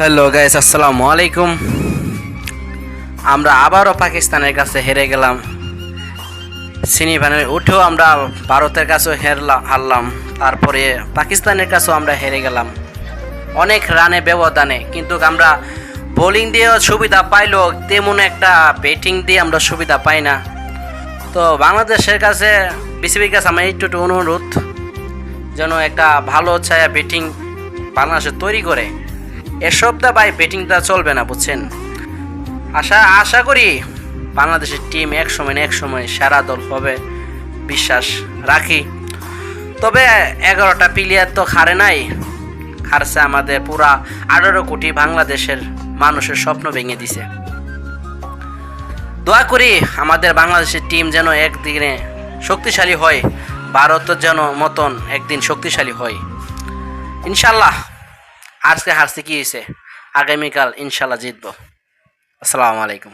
Hello guys, আসসালামু আলাইকুম। আমরা আবারও পাকিস্তানের কাছে হেরে গেলাম। সেমিফাইনালে উঠেও আমরা ভারতের কাছেও হারলাম, তারপরে পাকিস্তানের কাছেও আমরা হেরে গেলাম অনেক রানে ব্যবধানে। কিন্তু আমরা বোলিং দিয়েও সুবিধা পাইলেও তেমন একটা ব্যাটিং দিয়ে আমরা সুবিধা পাই না। তো বাংলাদেশের কাছে, বিসিবির কাছে আমার একটু অনুরোধ, যেন একটা ভালো ছায়া ব্যাটিং বাংলাদেশে তৈরি করে। এসব দা ভাই ব্যাটিংটা চলবে না, বুঝছেন। আশা করি বাংলাদেশের টিম এক সময় না এক সময় সেরা দল হবে, বিশ্বাস রাখি। তবে 11টা প্লেয়ার তো হারে নাই, হারছে আমাদের পুরা 18 কোটি বাংলাদেশের মানুষের স্বপ্ন ভেঙে দিছে। দোয়া করি আমাদের বাংলাদেশের টিম যেন একদিনে শক্তিশালী হয়, ভারতের যেন মতন একদিন শক্তিশালী হয় ইনশাল্লাহ। আজকে হারছে কি হয়েছে, আগামীকাল ইনশাল্লাহ জিতবো। আসসালামু আলাইকুম।